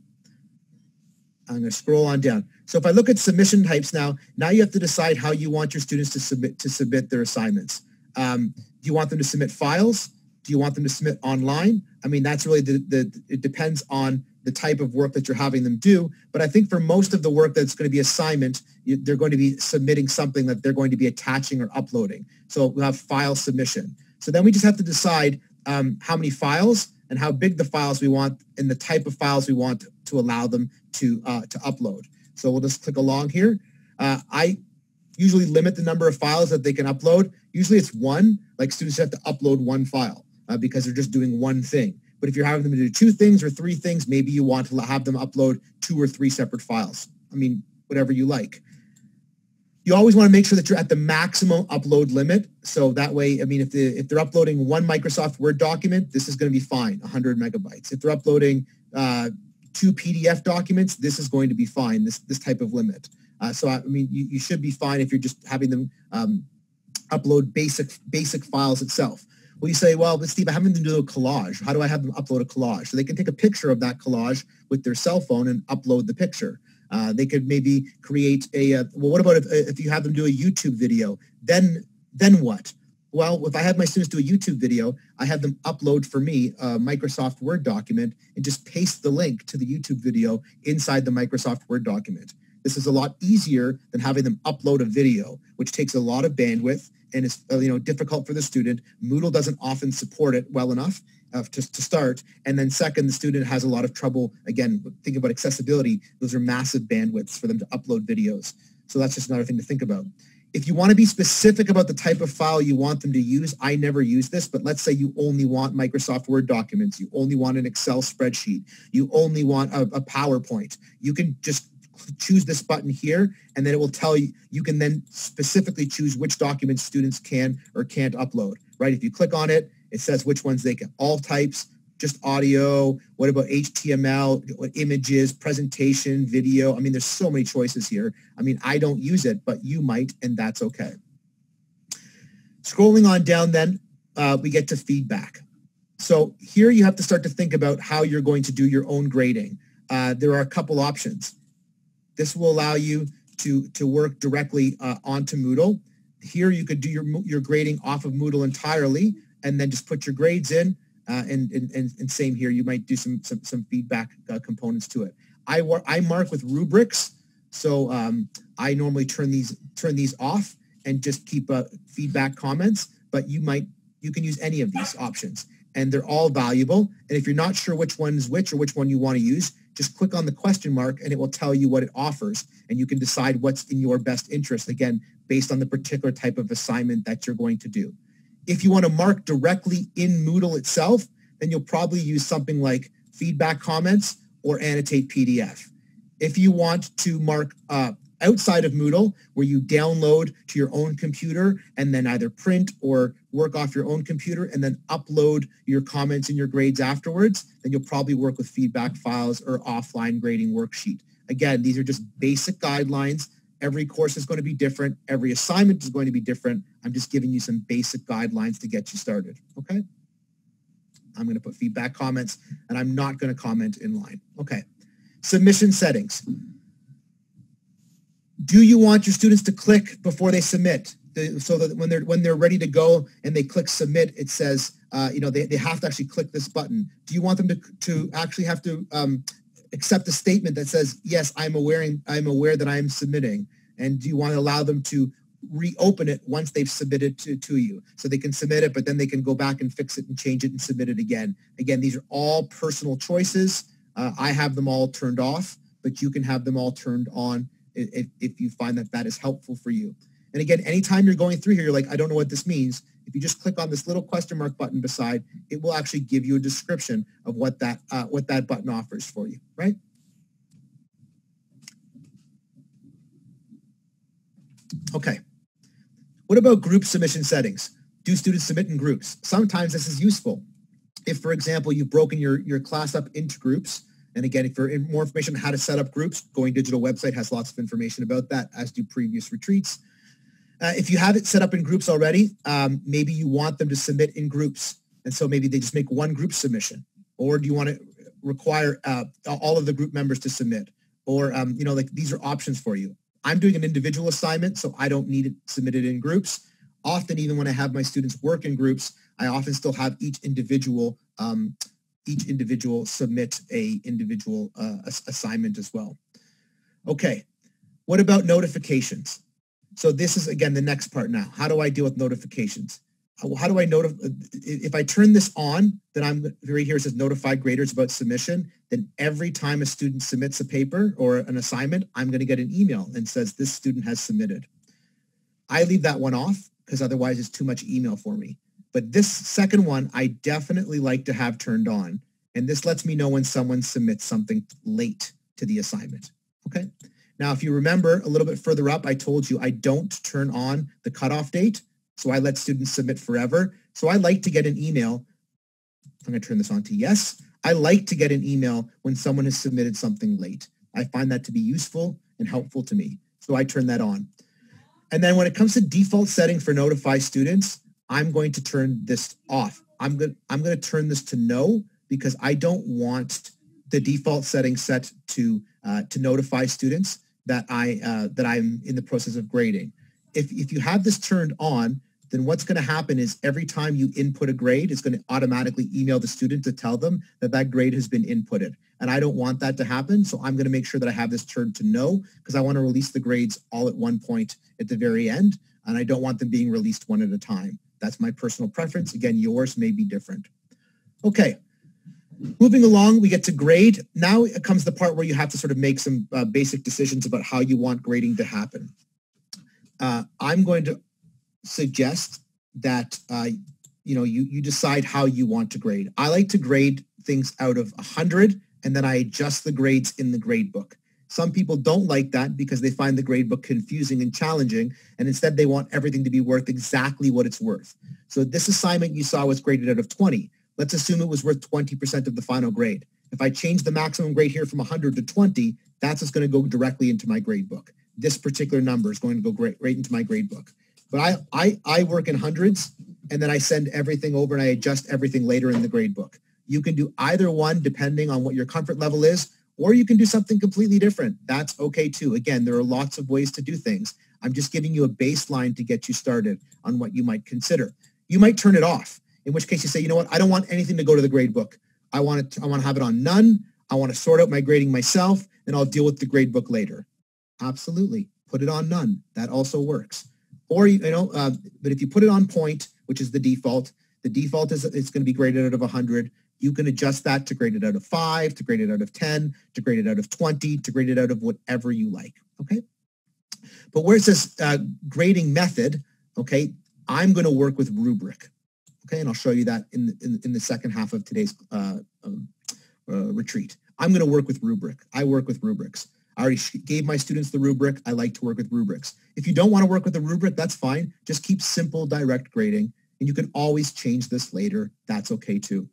S1: I'm going to scroll on down. So if I look at submission types now you have to decide how you want your students to submit their assignments. Do you want them to submit files? Do you want them to submit online? I mean, that's really it depends on the type of work that you're having them do. But I think for most of the work that's going to be assignment, they're going to be submitting something that they're going to be attaching or uploading. So we'll have file submission. So then we just have to decide how many files and how big the files we want and the type of files we want to allow them to upload. So we'll just click along here. I usually limit the number of files that they can upload. Usually it's one, like students have to upload one file because they're just doing one thing. But if you're having them do 2 things or 3 things, maybe you want to have them upload 2 or 3 separate files. I mean, whatever you like. You always want to make sure that you're at the maximum upload limit. So that way, I mean, if they're uploading 1 Microsoft Word document, this is going to be fine, 100 megabytes. If they're uploading 2 PDF documents, this is going to be fine, this type of limit. So, I mean, you should be fine if you're just having them upload basic files itself. Well, you say, well, but Steve, I'm having them do a collage. How do I have them upload a collage? So they can take a picture of that collage with their cell phone and upload the picture. They could maybe create well, what about if you have them do a YouTube video? Then what? Well, if I have my students do a YouTube video, I have them upload for me a Microsoft Word document and just paste the link to the YouTube video inside the Microsoft Word document. This is a lot easier than having them upload a video, which takes a lot of bandwidth and is difficult for the student. Moodle doesn't often support it well enough to start. And then second, the student has a lot of trouble, again, thinking about accessibility. Those are massive bandwidths for them to upload videos. So that's just another thing to think about. If you want to be specific about the type of file you want them to use, I never use this, but let's say you only want Microsoft Word documents, you only want an Excel spreadsheet, you only want a PowerPoint. You can just choose this button here, and then it will tell you, you can then specifically choose which documents students can or can't upload, right? If you click on it, it says which ones they can, all types, just audio, what about HTML, what images, presentation, video. I mean, there's so many choices here. I mean, I don't use it, but you might, and that's okay. Scrolling on down then, we get to feedback. So here you have to start to think about how you're going to do your own grading. There are a couple options. This will allow you to work directly onto Moodle. Here you could do your grading off of Moodle entirely and then just put your grades in. And same here, you might do some feedback components to it. I mark with rubrics, so I normally turn these off and just keep feedback comments. But you can use any of these options, and they're all valuable. And if you're not sure which one is which or which one you want to use, just click on the question mark and it will tell you what it offers, and you can decide what's in your best interest, again, based on the particular type of assignment that you're going to do. If you want to mark directly in Moodle itself, then you'll probably use something like feedback comments or annotate PDF. If you want to mark outside of Moodle, where you download to your own computer and then either print or work off your own computer and then upload your comments and your grades afterwards, then you'll probably work with feedback files or offline grading worksheet. Again, these are just basic guidelines. Every course is going to be different. Every assignment is going to be different. I'm just giving you some basic guidelines to get you started, okay? I'm going to put feedback comments, and I'm not going to comment in line. Okay, submission settings. Do you want your students to click before they submit? So that when they're ready to go and they click submit, it says, they have to actually click this button. Do you want them to actually have to accept a statement that says, yes, I'm aware that I'm submitting? And do you want to allow them to reopen it once they've submitted to you? So they can submit it, but then they can go back and fix it and change it and submit it again. Again, these are all personal choices. I have them all turned off, but you can have them all turned on if you find that is helpful for you. And again, anytime you're going through here, you're like, I don't know what this means. If you just click on this little question mark button beside, it will actually give you a description of what that button offers for you, right? Okay. What about group submission settings? Do students submit in groups? Sometimes this is useful. If, for example, you've broken your class up into groups, and again, if for more information on how to set up groups, Going Digital website has lots of information about that, as do previous retreats. If you have it set up in groups already, maybe you want them to submit in groups. And so maybe they just make one group submission. Or do you want to require all of the group members to submit? Or, like these are options for you. I'm doing an individual assignment, so I don't need it submitted in groups. Often, even when I have my students work in groups, I often still have each individual submit a individual assignment as well. Okay, what about notifications? So this is, again, the next part now. How do I deal with notifications? How do I notify? If I turn this on, then I'm right here, it says notify graders about submission. Then every time a student submits a paper or an assignment, I'm going to get an email and says this student has submitted. I leave that one off because otherwise it's too much email for me. But this second one, I definitely like to have turned on. And this lets me know when someone submits something late to the assignment. Okay. Now, if you remember a little bit further up, I told you I don't turn on the cutoff date. So I let students submit forever. So I like to get an email. I'm going to turn this on to yes. I like to get an email when someone has submitted something late. I find that to be useful and helpful to me. So I turn that on. And then when it comes to default setting for notify students, I'm going to turn this off. I'm going to turn this to no because I don't want the default setting set to notify students that I'm in the process of grading. If you have this turned on, then what's going to happen is every time you input a grade, it's going to automatically email the student to tell them that that grade has been inputted. And I don't want that to happen. So I'm going to make sure that I have this turned to no because I want to release the grades all at one point at the very end. And I don't want them being released one at a time. That's my personal preference. Again, yours may be different. Okay. Moving along, we get to grade. Now it comes the part where you have to sort of make some basic decisions about how you want grading to happen. I'm going to suggest that you decide how you want to grade. I like to grade things out of 100, and then I adjust the grades in the grade book. Some people don't like that because they find the grade book confusing and challenging, and instead they want everything to be worth exactly what it's worth. So this assignment you saw was graded out of 20. Let's assume it was worth 20% of the final grade. If I change the maximum grade here from 100 to 20, that's what's going to go directly into my grade book. This particular number is going to go right into my grade book. But I work in hundreds, and then I send everything over and I adjust everything later in the grade book. You can do either one depending on what your comfort level is, or you can do something completely different. That's okay too. Again, there are lots of ways to do things. I'm just giving you a baseline to get you started on what you might consider. You might turn it off, in which case you say, you know what, I don't want anything to go to the grade book. I want to have it on none. I want to sort out my grading myself, and I'll deal with the grade book later. Absolutely. Put it on none. That also works. Or, but if you put it on point, which is the default is it's going to be graded out of 100. You can adjust that to grade it out of 5, to grade it out of 10, to grade it out of 20, to grade it out of whatever you like. Okay. But where it says grading method, okay, I'm going to work with rubric. Okay. And I'll show you that in the second half of today's retreat. I'm going to work with rubric. I work with rubrics. I already gave my students the rubric. I like to work with rubrics. If you don't want to work with a rubric, that's fine. Just keep simple, direct grading. And you can always change this later. That's okay too.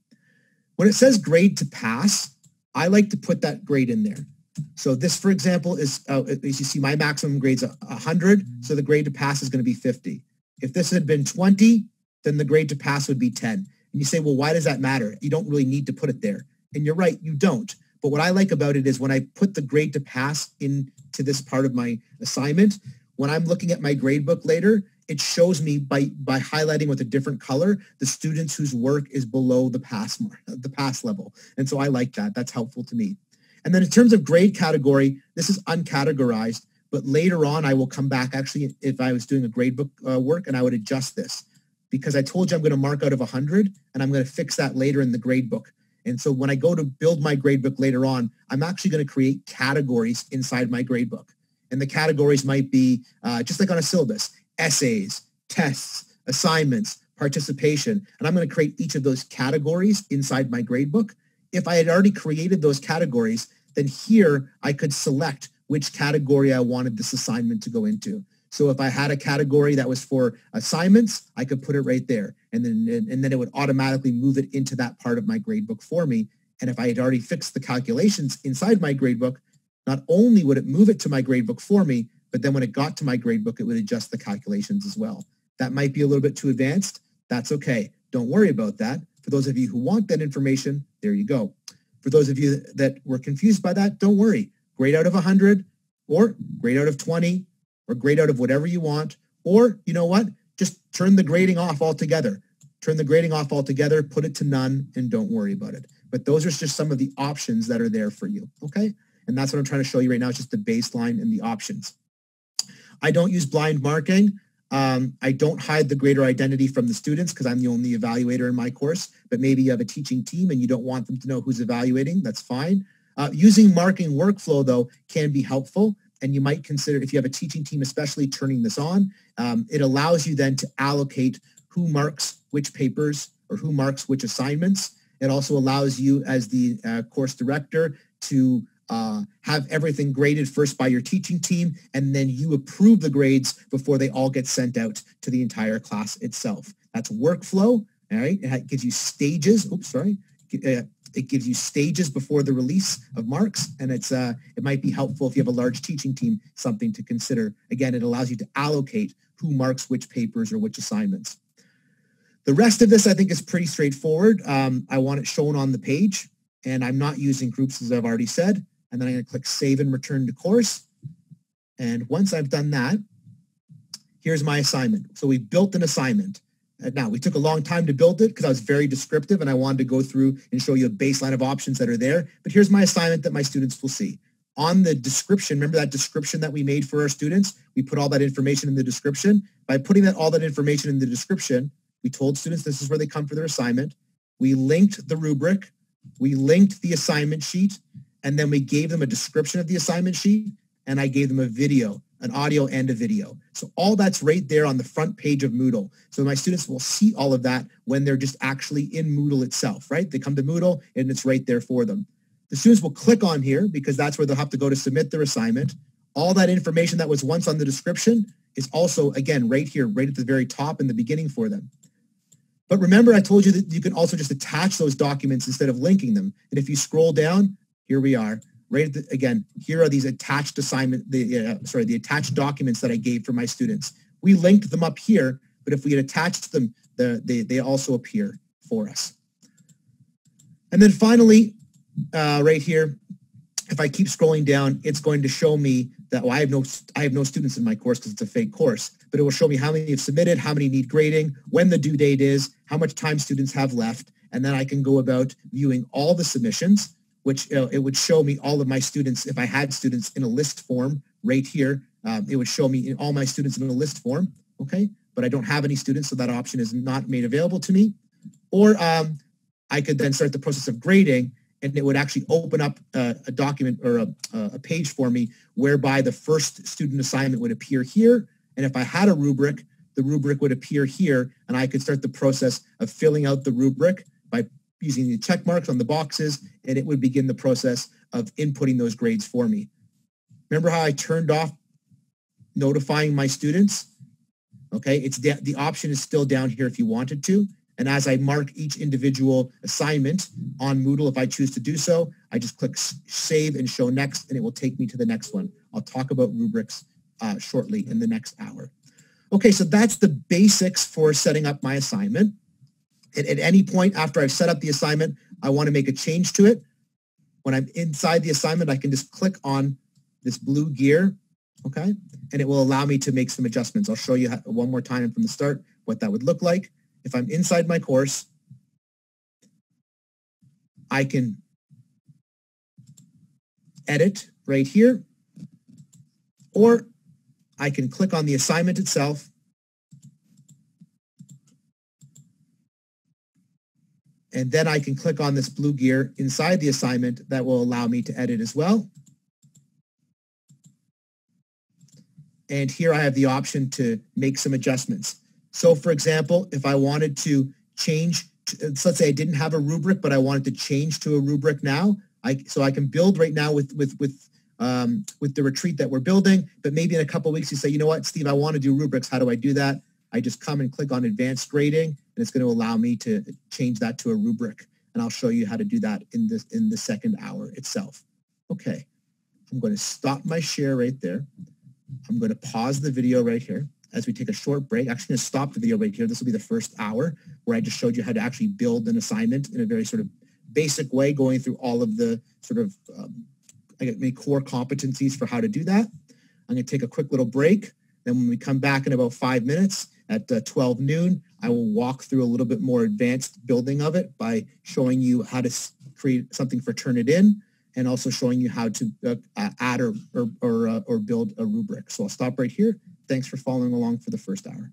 S1: When it says grade to pass, I like to put that grade in there. So this, for example, is, as you see, my maximum grade's 100. So the grade to pass is going to be 50. If this had been 20, then the grade to pass would be 10. And you say, well, why does that matter? You don't really need to put it there. And you're right, you don't. But what I like about it is when I put the grade to pass into this part of my assignment, when I'm looking at my grade book later, it shows me by highlighting with a different color the students whose work is below the pass level. And so I like that. That's helpful to me. And then in terms of grade category, this is uncategorized, but later on I will come back actually if I was doing a grade book work and I would adjust this because I told you I'm going to mark out of 100 and I'm going to fix that later in the grade book. And so when I go to build my gradebook later on, I'm actually going to create categories inside my gradebook. And the categories might be just like on a syllabus, essays, tests, assignments, participation. And I'm going to create each of those categories inside my gradebook. If I had already created those categories, then here I could select which category I wanted this assignment to go into. So if I had a category that was for assignments, I could put it right there. And then it would automatically move it into that part of my gradebook for me. And if I had already fixed the calculations inside my gradebook, not only would it move it to my gradebook for me, but then when it got to my gradebook, it would adjust the calculations as well. That might be a little bit too advanced. That's okay. Don't worry about that. For those of you who want that information, there you go. For those of you that were confused by that, don't worry. Grade out of 100 or grade out of 20 or grade out of whatever you want. Or, you know what? Just turn the grading off altogether. Turn the grading off altogether, put it to none, and don't worry about it. But those are just some of the options that are there for you, okay? And that's what I'm trying to show you right now, is just the baseline and the options. I don't use blind marking. I don't hide the grader identity from the students because I'm the only evaluator in my course, but maybe you have a teaching team and you don't want them to know who's evaluating. That's fine. Using marking workflow, though, can be helpful. And you might consider, if you have a teaching team, especially turning this on, it allows you then to allocate who marks which papers or who marks which assignments. It also allows you as the course director to have everything graded first by your teaching team, and then you approve the grades before they all get sent out to the entire class itself. That's workflow, all right? It gives you stages. Oops, sorry. It gives you stages before the release of marks, and it might be helpful if you have a large teaching team, something to consider. Again, it allows you to allocate who marks which papers or which assignments. The rest of this, I think, is pretty straightforward. I want it shown on the page, and I'm not using groups, as I've already said. And then I'm going to click Save and Return to Course. And once I've done that, here's my assignment. So we built an assignment. Now, we took a long time to build it because I was very descriptive and I wanted to go through and show you a baseline of options that are there. But here's my assignment that my students will see. On the description, remember that description that we made for our students? We put all that information in the description. By putting all that information in the description, we told students this is where they come for their assignment. We linked the rubric. We linked the assignment sheet. And then we gave them a description of the assignment sheet, and I gave them a video, an audio and a video. So all that's right there on the front page of Moodle. So my students will see all of that when they're just actually in Moodle itself, right? They come to Moodle and it's right there for them. The students will click on here because that's where they'll have to go to submit their assignment. All that information that was once on the description is also, again, right here, right at the very top in the beginning for them. But remember, I told you that you can also just attach those documents instead of linking them. And if you scroll down, here we are, right at again, here are these attached the attached documents that I gave for my students. We linked them up here, but if we had attached them, they also appear for us. And then finally, right here, if I keep scrolling down, it's going to show me that, well, I have no students in my course because it's a fake course, but it will show me how many have submitted, how many need grading, when the due date is, how much time students have left, and then I can go about viewing all the submissions, which it would show me all of my students. If I had students in a list form right here, it would show me all my students in a list form, okay? But I don't have any students, so that option is not made available to me. Or I could then start the process of grading, and it would actually open up a document or a page for me whereby the first student assignment would appear here. And if I had a rubric, the rubric would appear here, and I could start the process of filling out the rubric by using the check marks on the boxes, and it would begin the process of inputting those grades for me. Remember how I turned off notifying my students? Okay, the option is still down here if you wanted to. And as I mark each individual assignment on Moodle, if I choose to do so, I just click Save and Show Next, and it will take me to the next one. I'll talk about rubrics shortly in the next hour. Okay, so that's the basics for setting up my assignment. At any point after I've set up the assignment, I want to make a change to it. When I'm inside the assignment, I can just click on this blue gear, okay? And it will allow me to make some adjustments. I'll show you one more time from the start what that would look like. If I'm inside my course, I can edit right here, or I can click on the assignment itself, and then I can click on this blue gear inside the assignment that will allow me to edit as well. And here I have the option to make some adjustments. So for example, if I wanted to change, let's say I didn't have a rubric, but I wanted to change to a rubric now, so I can build right now with with the retreat that we're building, but maybe in a couple of weeks you say, you know what, Steve, I want to do rubrics. How do I do that? I just come and click on advanced grading, and it's going to allow me to change that to a rubric. And I'll show you how to do that in the second hour itself. Okay, I'm going to stop my share right there. I'm going to pause the video right here as we take a short break. Actually, going to stop the video right here. This will be the first hour where I just showed you how to actually build an assignment in a very sort of basic way, going through all of the sort of core competencies for how to do that. I'm going to take a quick little break. Then when we come back in about 5 minutes at 12 noon, I will walk through a little bit more advanced building of it by showing you how to create something for Turnitin and also showing you how to add or build a rubric. So I'll stop right here. Thanks for following along for the first hour.